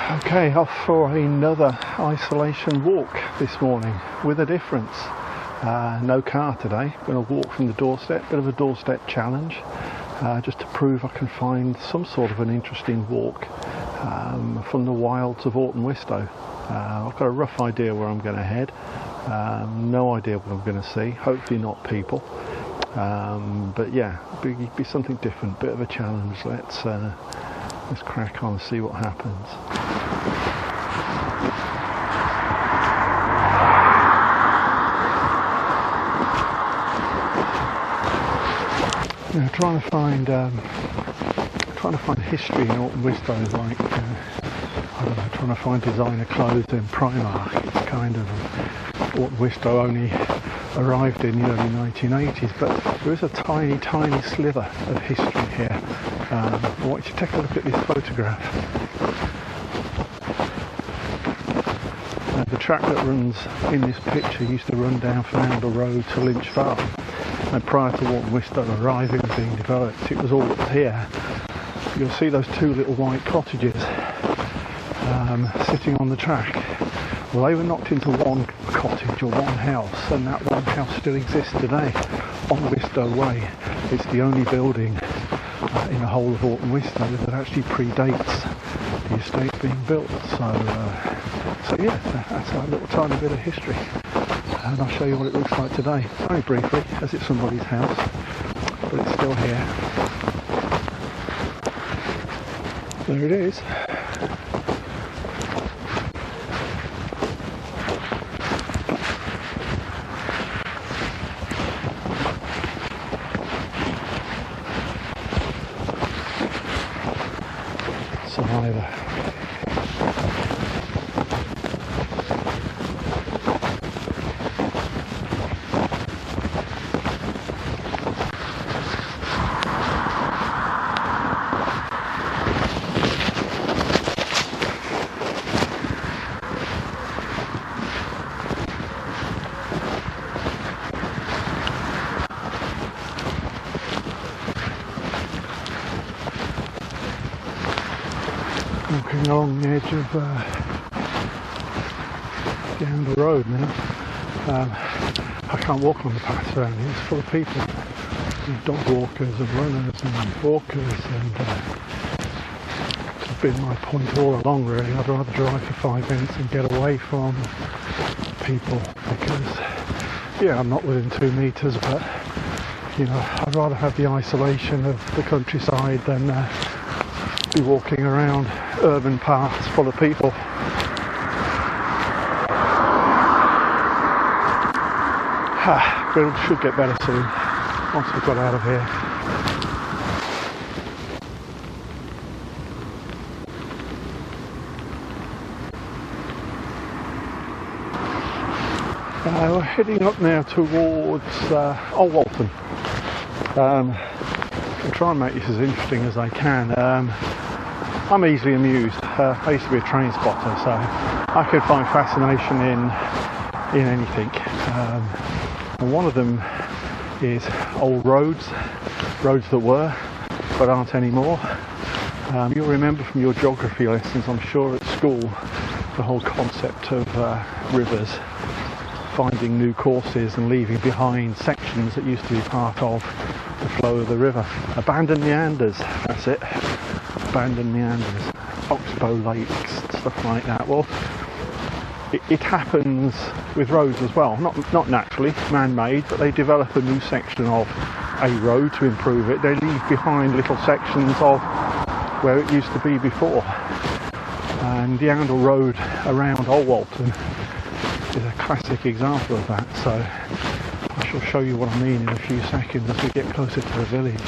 Okay, off for another isolation walk this morning with a difference. No car today, going to walk from the doorstep, bit of a doorstep challenge, just to prove I can find some sort of an interesting walk from the wilds of Orton Wistow. I've got a rough idea where I'm going to head, no idea what I'm going to see, hopefully not people, but yeah, be something different, bit of a challenge. Let's crack on and see what happens. Trying to find history in Orton Wistow is like I don't know, trying to find designer clothes in Primark. It's kind of Orton Wistow only arrived in the early 1980s, but there is a tiny sliver of history here. I want you to take a look at this photograph. The track that runs in this picture used to run down Fernandel Road to Lynch Farm, and prior to Orton Wistow arriving and being developed, it was all up here. You'll see those two little white cottages sitting on the track. Well, they were knocked into one cottage or one house, and that one house still exists today on Wistow Way. It's the only building in the whole of Orton Wistow that actually predates the estate being built. So yeah, that's a little tiny bit of history, and I'll show you what it looks like today, very briefly, as it's somebody's house, but it's still here. There it is. Survivor. Walking along the edge of down the road now. I can't walk on the path around here, it's full of people. Dog walkers and runners and walkers, and it's been my point all along really. I'd rather drive for 5 minutes and get away from people, because yeah, I'm not within 2 meters, but you know, I'd rather have the isolation of the countryside than be walking around urban paths full of people. It should get better soon once we've got out of here. We're heading up now towards Old Walton. I'll try and make this as interesting as I can. I'm easily amused. I used to be a train spotter, so I can find fascination in anything. And one of them is old roads that were, but aren't anymore. You'll remember from your geography lessons, I'm sure, at school, the whole concept of rivers, finding new courses and leaving behind sections that used to be part of the flow of the river. Abandoned meanders, that's it. Abandoned meanders, oxbow lakes, stuff like that. Well, it happens with roads as well. Not naturally, man-made, but they develop a new section of a road to improve it. They leave behind little sections of where it used to be before. And the Arundel Road around Old Walton is a classic example of that. So I shall show you what I mean in a few seconds as we get closer to the village.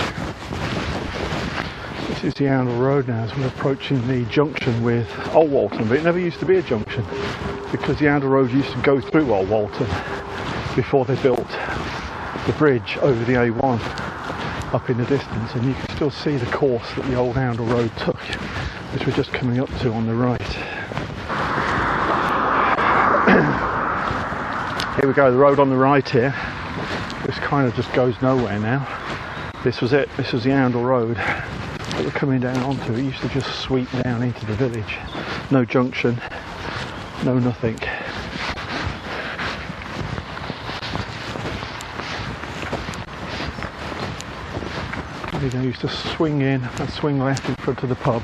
This is the Arundel Road now as we're approaching the junction with Old Walton, but it never used to be a junction because the Arundel Road used to go through Old Walton before they built the bridge over the A1 up in the distance, and you can still see the course that the old Arundel Road took, which we're just coming up to on the right. Here we go, the road on the right here. This kind of just goes nowhere now. This was it, this was the Arundel Road. that we're coming down onto, it used to just sweep down into the village. No junction, no nothing. They used to swing in and swing left in front of the pub,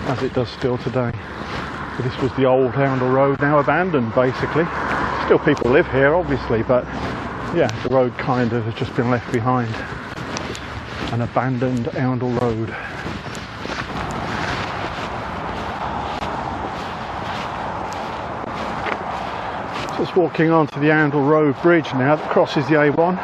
as it does still today. But this was the old Oundle Road, now abandoned basically. Still people live here obviously, but yeah, the road kind of has just been left behind. An abandoned Oundle Road. Just walking onto the Oundle Road bridge now that crosses the A1.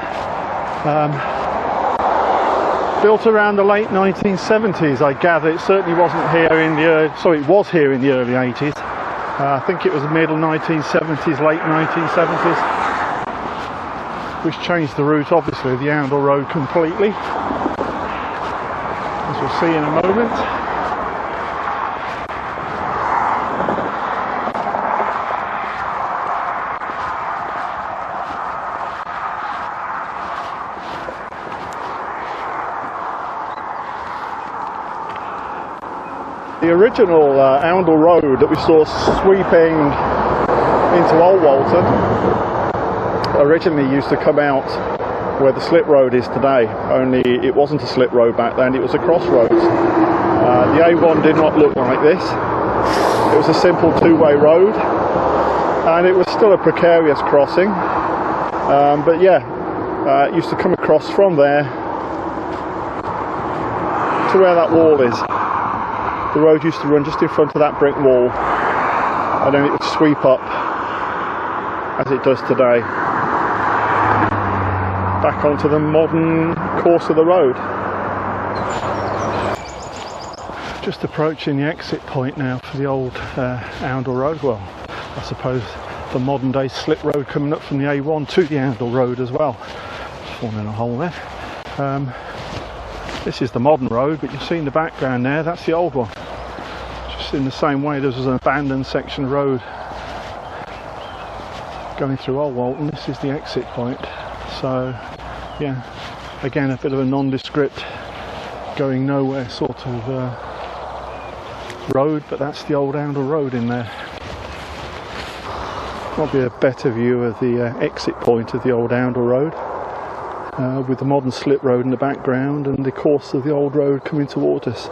Built around the late 1970s, I gather. It certainly wasn't here in the it was here in the early 80s. I think it was the middle 1970s, late 1970s, which changed the route, obviously, of the Oundle Road completely, as we'll see in a moment. The original Oundle Road that we saw sweeping into Old Walton originally used to come out where the slip road is today, only it wasn't a slip road back then, it was a crossroads. The A1 did not look like this. It was a simple two-way road, and it was still a precarious crossing, but yeah, it used to come across from there to where that wall is. The road used to run just in front of that brick wall, and then it would sweep up as it does today, back onto the modern course of the road. Just approaching the exit point now for the old Oundle Road. Well, I suppose the modern day slip road coming up from the A1 to the Oundle Road as well. Just falling in a hole there. This is the modern road, but you've seen the background there, that's the old one. Just in the same way, there was an abandoned section of road going through Old Walton. This is the exit point. So, yeah, again, a bit of a nondescript, going nowhere sort of road, but that's the old Oundle Road in there. Probably a better view of the exit point of the old Oundle Road. With the modern slip road in the background and the course of the old road coming towards us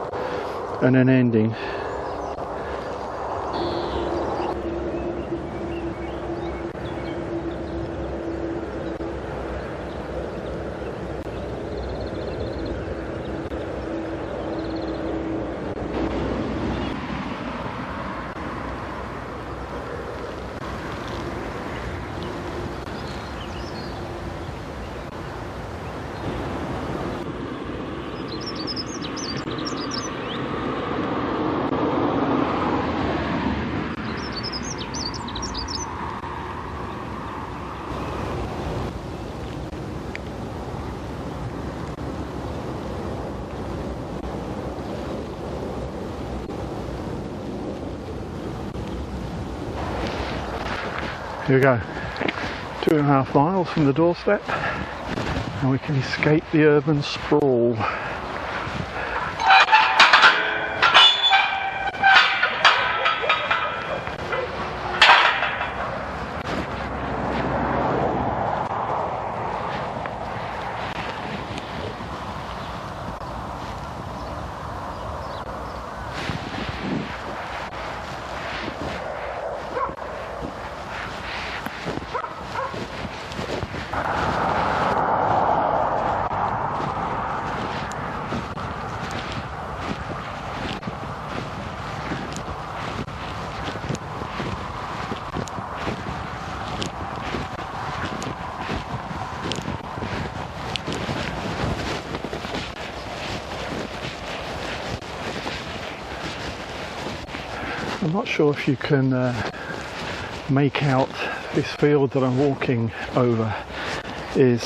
and then ending. Here we go, 2.5 miles from the doorstep, and we can escape the urban sprawl. I'm not sure if you can make out this field that I'm walking over is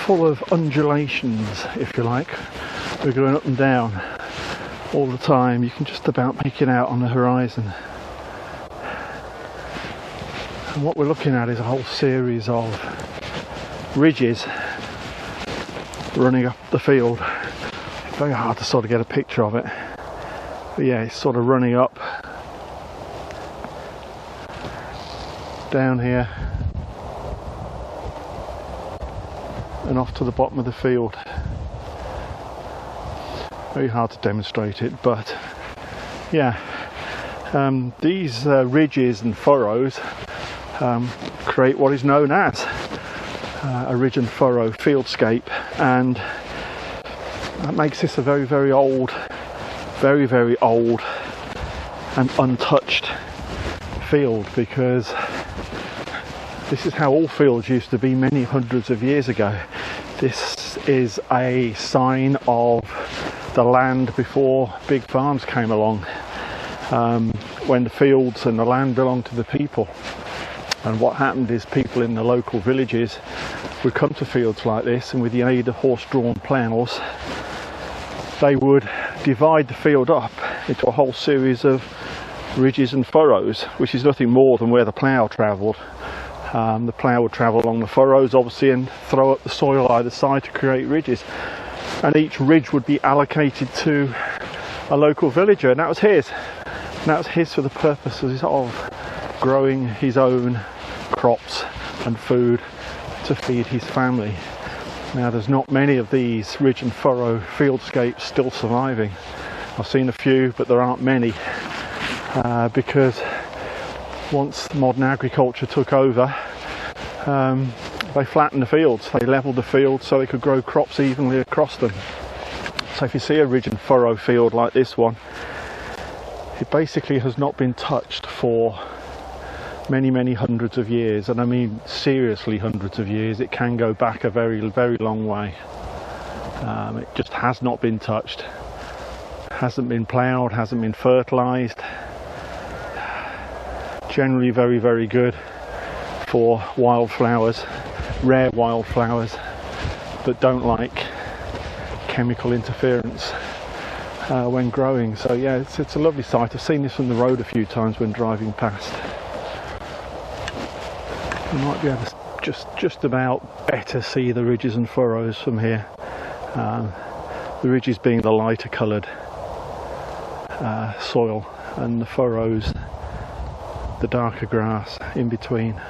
full of undulations, if you like. We're going up and down all the time. You can just about make it out on the horizon. And what we're looking at is a whole series of ridges running up the field, Very hard to sort of get a picture of it, but yeah, it's sort of running up down here and off to the bottom of the field. Very hard to demonstrate it, but yeah, these ridges and furrows create what is known as a ridge and furrow fieldscape, and that makes this a very, very old and untouched field, because this is how all fields used to be many hundreds of years ago. This is a sign of the land before big farms came along, when the fields and the land belonged to the people. And what happened is people in the local villages would come to fields like this, and with the aid of horse-drawn ploughs, they would divide the field up into a whole series of ridges and furrows, which is nothing more than where the plough travelled. The plough would travel along the furrows, obviously, and throw up the soil either side to create ridges. And each ridge would be allocated to a local villager, and that was his. And that was his for the purposes of growing his own crops and food to feed his family. Now, there's not many of these ridge and furrow fieldscapes still surviving. I've seen a few, but there aren't many, because once modern agriculture took over, they flattened the fields. They levelled the fields so they could grow crops evenly across them. So if you see a ridge and furrow field like this one, it basically has not been touched for many hundreds of years, and I mean seriously hundreds of years. It can go back a very long way. It just has not been touched, hasn't been ploughed, hasn't been fertilised. Generally very good for wildflowers, rare wildflowers that don't like chemical interference when growing. So yeah, it's a lovely sight. I've seen this from the road a few times when driving past. You might be able to just about better see the ridges and furrows from here. The ridges being the lighter coloured soil, and the furrows the darker grass in between.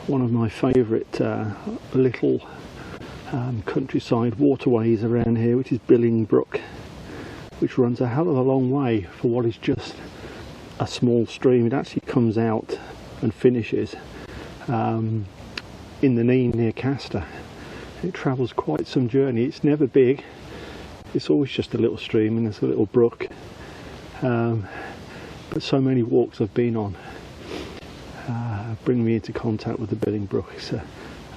One of my favourite little countryside waterways around here, which is Billing Brook, which runs a hell of a long way for what is just a small stream. It actually comes out and finishes in the Nene near Castor. It travels quite some journey. It's never big, it's always just a little stream and there's a little brook, but so many walks I've been on. bring me into contact with the Billingbrook. It's a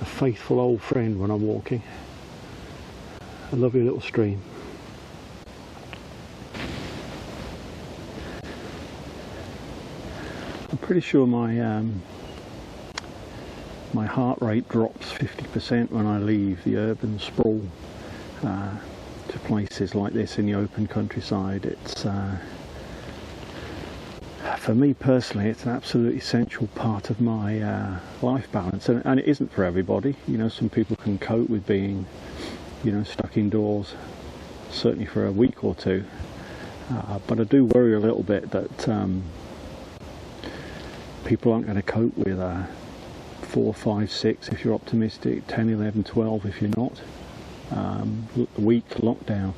faithful old friend when I'm walking. A lovely little stream. I'm pretty sure my my heart rate drops 50% when I leave the urban sprawl to places like this in the open countryside. It's for me personally, it's an absolutely essential part of my life balance, and it isn't for everybody. You know, some people can cope with being, you know, stuck indoors, certainly for a week or two. But I do worry a little bit that people aren't going to cope with 4, 5, 6 if you're optimistic, 10, 11, 12 if you're not. A week lockdown.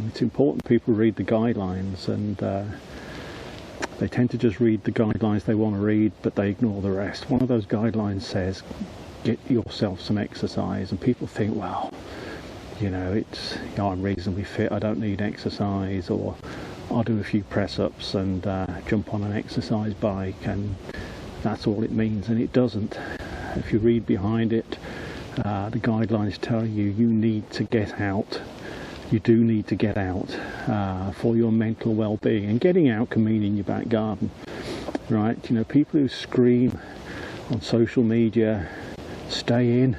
It's important people read the guidelines, and they tend to just read the guidelines they want to read, but they ignore the rest. One of those guidelines says, get yourself some exercise, and people think, well, you know, it's, you know, I'm reasonably fit, I don't need exercise, or I'll do a few press-ups and jump on an exercise bike, and that's all it means. And it doesn't. If you read behind it, the guidelines tell you you need to get out. You do need to get out for your mental well-being, and getting out can mean in your back garden, right? You know, people who scream on social media, stay in,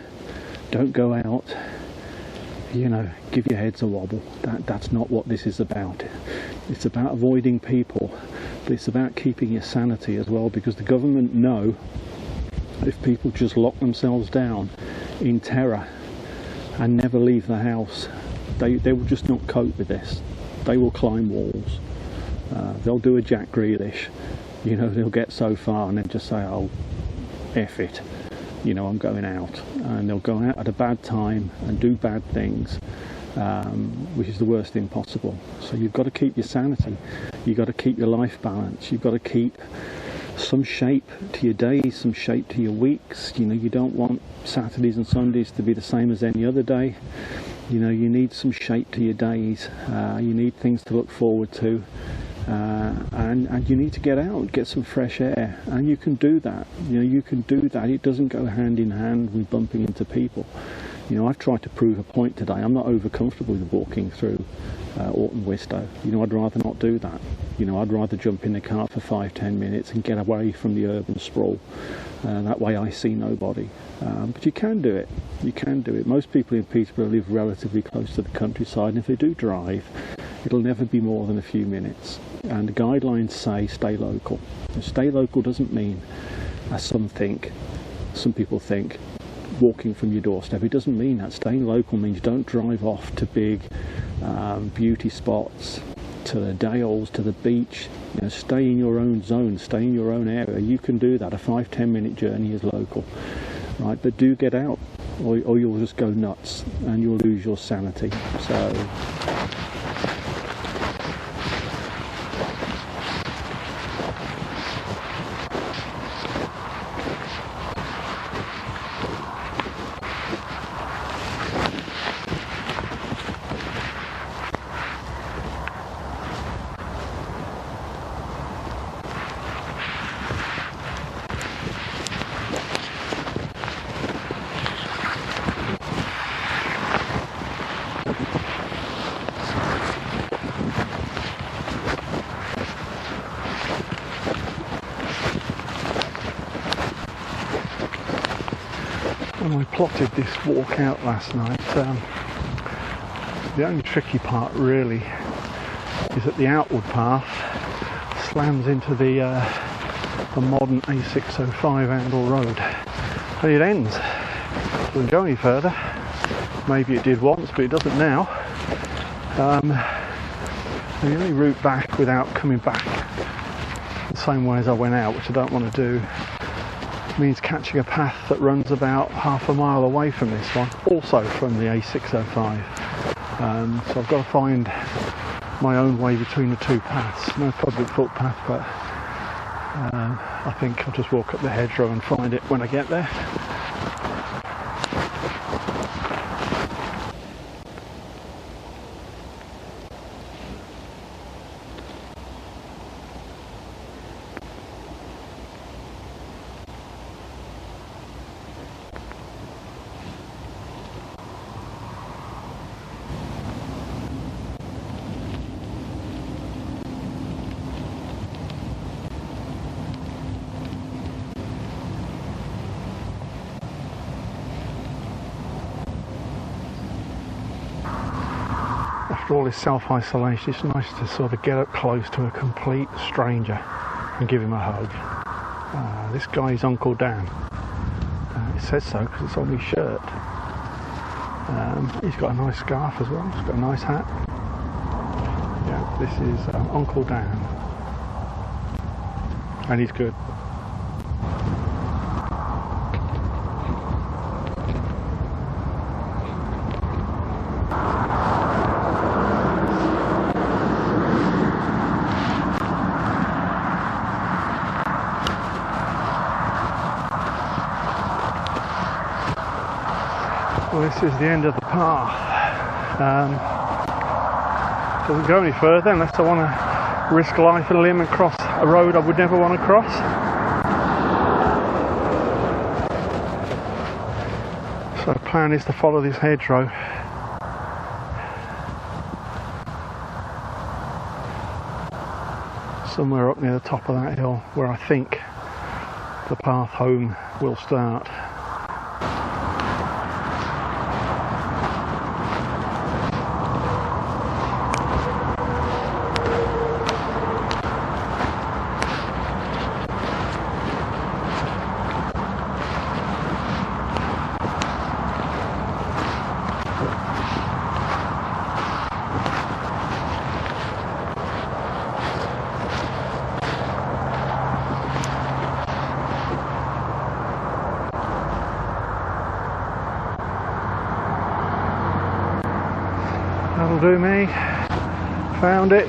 don't go out, you know, give your heads a wobble. That's not what this is about. It's about avoiding people, but it's about keeping your sanity as well, because the government know if people just lock themselves down in terror and never leave the house, they will just not cope with this. They will climb walls. They'll do a Jack Grealish. You know, they'll get so far and then just say, oh, F it. You know, I'm going out. And they'll go out at a bad time and do bad things, which is the worst thing possible. So you've got to keep your sanity. You've got to keep your life balance. You've got to keep some shape to your days, some shape to your weeks. You know, you don't want Saturdays and Sundays to be the same as any other day. You know, you need some shape to your days. You need things to look forward to, and you need to get out, get some fresh air, and you can do that. You know, you can do that. It doesn't go hand in hand with bumping into people. You know, I've tried to prove a point today. I'm not over comfortable with walking through Orton Wistow. You know, I'd rather not do that. You know, I'd rather jump in the car for 5-10 minutes and get away from the urban sprawl. That way I see nobody. But you can do it. You can do it. Most people in Peterborough live relatively close to the countryside, and if they do drive, it'll never be more than a few minutes. And the guidelines say stay local. And stay local doesn't mean, as some people think, walking from your doorstep. It doesn't mean that. Staying local means don't drive off to big beauty spots, to the dales, to the beach. You know, stay in your own zone, stay in your own area. You can do that. A 5-10 minute journey is local, right? But do get out, or you'll just go nuts and you'll lose your sanity. So when I plotted this walk out last night, the only tricky part really is that the outward path slams into the modern A605 Andal Road, and it ends. It doesn't go any further. Maybe it did once, but it doesn't now. The only route back without coming back the same way as I went out, which I don't want to do, means catching a path that runs about half a mile away from this one, also from the A605. So I've got to find my own way between the two paths. No public footpath, but I think I'll just walk up the hedgerow and find it when I get there. after all this self-isolation, it's nice to sort of get up close to a complete stranger and give him a hug. This guy is Uncle Dan. It says so because it's on his shirt. He's got a nice scarf as well. He's got a nice hat. Yeah, this is Uncle Dan, and he's good. Well, this is the end of the path. Doesn't go any further unless I want to risk life and limb and cross a road I would never want to cross. So the plan is to follow this hedgerow. Somewhere up near the top of that hill where I think the path home will start. That'll do me. Found it.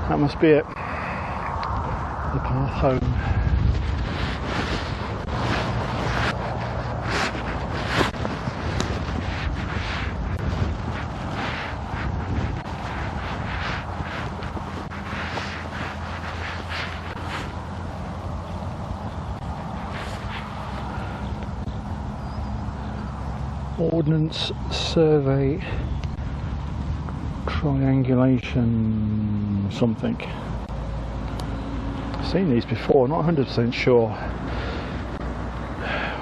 That must be it. The path home. Ordnance survey triangulation something. I've seen these before, not 100% sure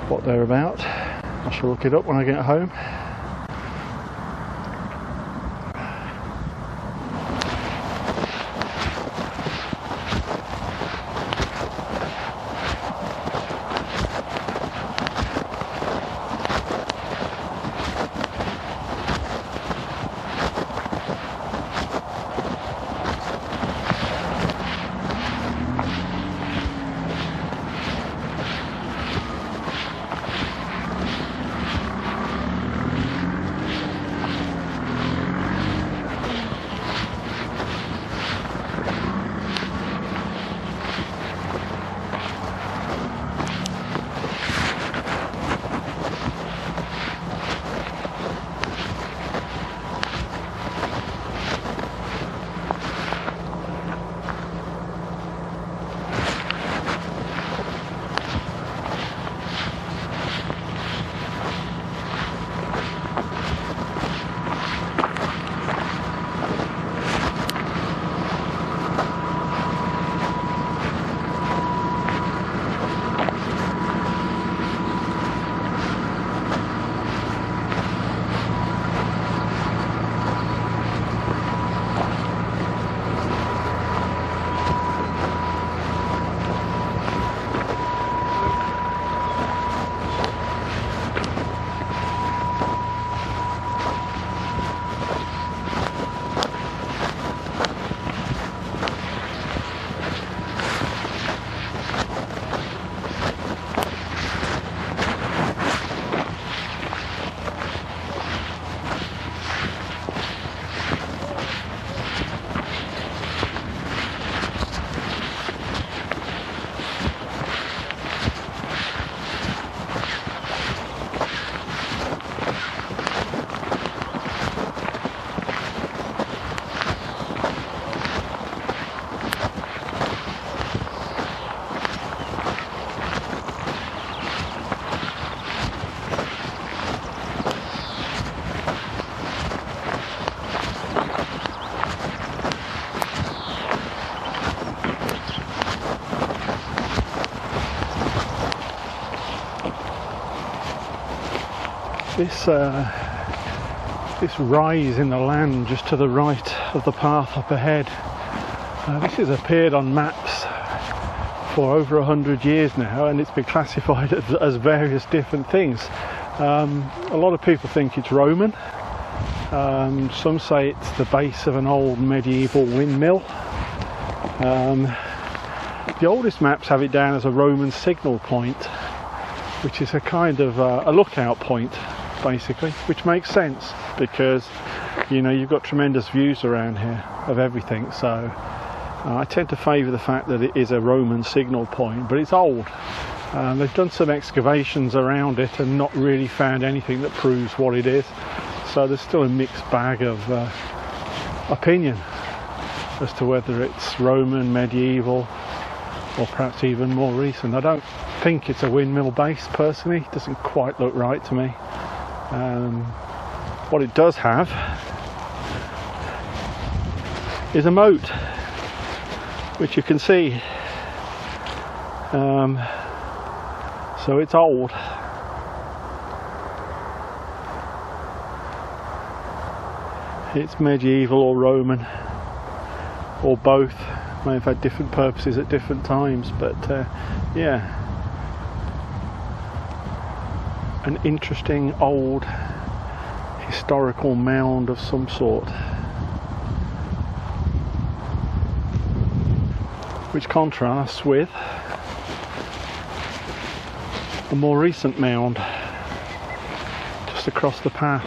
what they're about. I shall look it up when I get home. this rise in the land just to the right of the path up ahead. This has appeared on maps for over 100 years now, and it's been classified as various different things. A lot of people think it's Roman. Some say it's the base of an old medieval windmill. The oldest maps have it down as a Roman signal point, which is a kind of a lookout point, basically, which makes sense because, you know, you've got tremendous views around here of everything. So I tend to favour the fact that it is a Roman signal point, but it's old. They've done some excavations around it and not really found anything that proves what it is. So there's still a mixed bag of opinion as to whether it's Roman, medieval, or perhaps even more recent. I don't think it's a windmill base personally. It doesn't quite look right to me. What it does have is a moat, which you can see. So it's old. It's medieval or Roman or both. May have had different purposes at different times, but yeah, an interesting old historical mound of some sort, which contrasts with a more recent mound just across the path.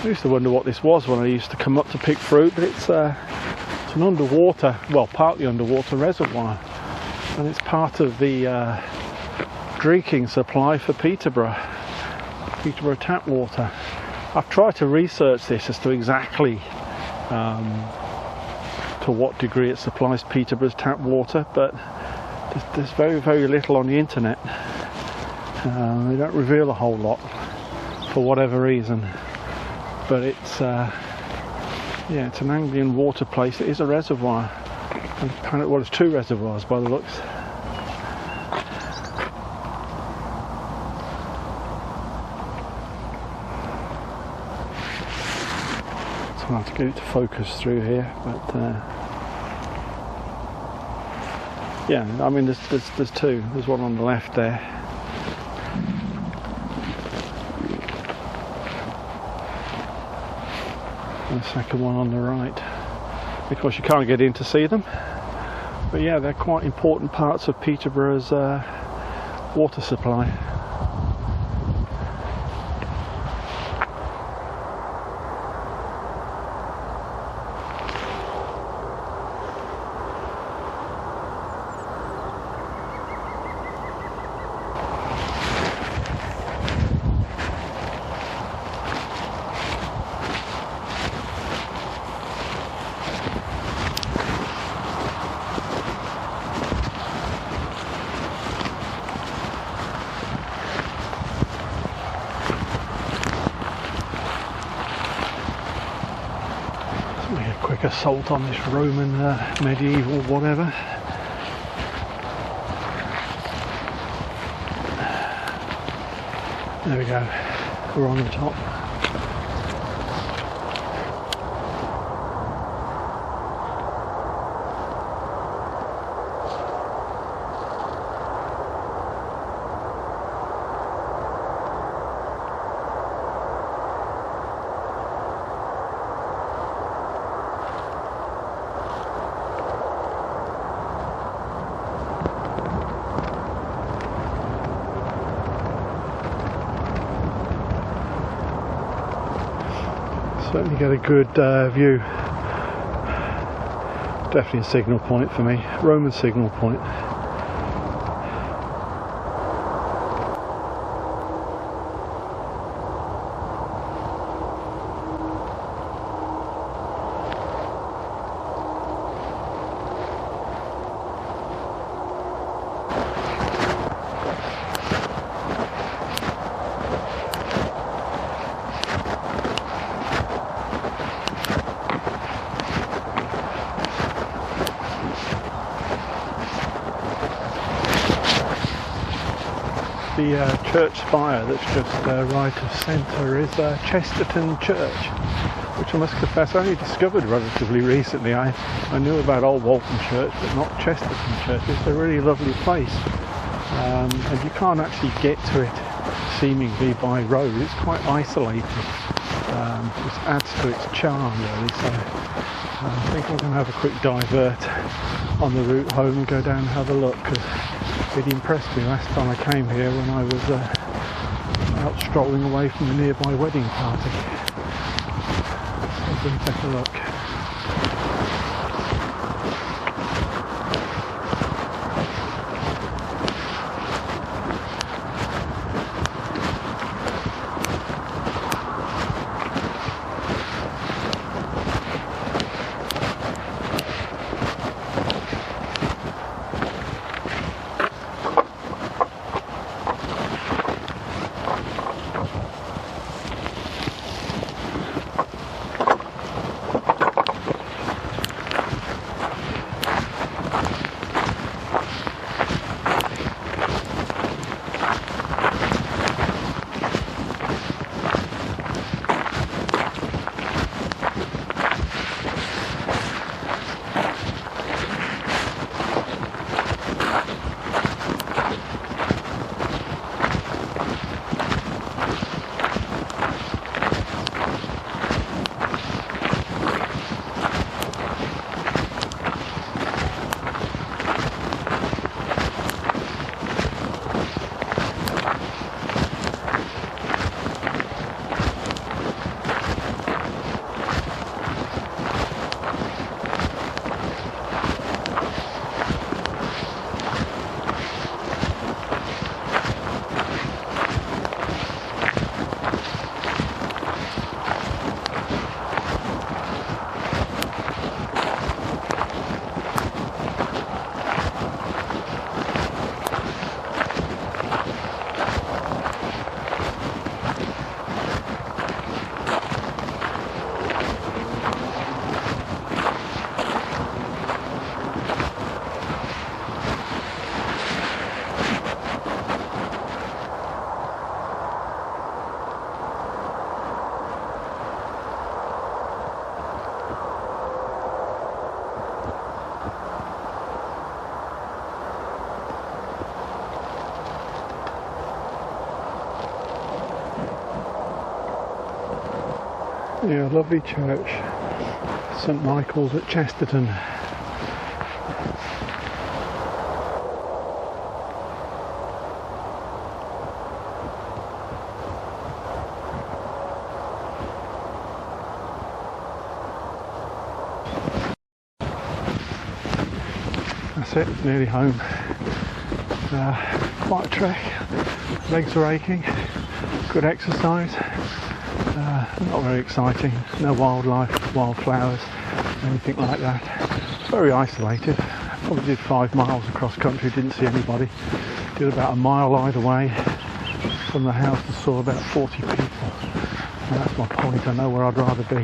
I used to wonder what this was when I used to come up to pick fruit, but it's an underwater, well, partly underwater reservoir, and it's part of the drinking supply for Peterborough tap water. I've tried to research this as to exactly to what degree it supplies Peterborough's tap water, but there's very, very little on the internet. They don't reveal a whole lot for whatever reason, but it's yeah, it's an Anglian water place. It is a reservoir, and apparently, well, it's two reservoirs by the looks. So I'll have to get it to focus through here, but yeah, I mean, there's two. There's one on the left there. And the second one on the right. Of course, you can't get in to see them, but yeah, they're quite important parts of Peterborough's water supply. Quick assault on this Roman medieval whatever. There we go, we're on the top. Certainly get a good view. Definitely a signal point for me, Roman signal point. the church spire that's just right of centre is Chesterton Church, which I must confess I only discovered relatively recently. I knew about Old Walton Church, but not Chesterton Church. It's a really lovely place, and you can't actually get to it seemingly by road. It's quite isolated, which adds to its charm really. So I think I'm going to have a quick divert on the route home and go down and have a look, because it impressed me last time I came here when I was out strolling away from a nearby wedding party. So I'm going to take a look. Yeah, lovely church, St Michael's at Chesterton. That's it, nearly home. Quite a trek, legs are aching, good exercise. Not very exciting, no wildlife, wildflowers, anything like that. Very isolated. Probably did 5 miles across country, didn't see anybody. Did about a mile either way from the house and saw about 40 people. And that's my point, I know where I'd rather be,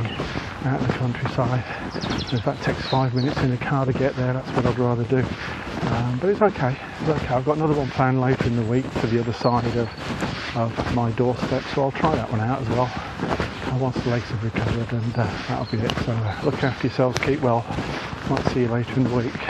out in the countryside. And if that takes 5 minutes in the car to get there, that's what I'd rather do. But it's okay, I've got another one planned later in the week to the other side of my doorstep, so I'll try that one out as well. Once the legs have recovered, and that'll be it. So look after yourselves, keep well. Might see you later in the week.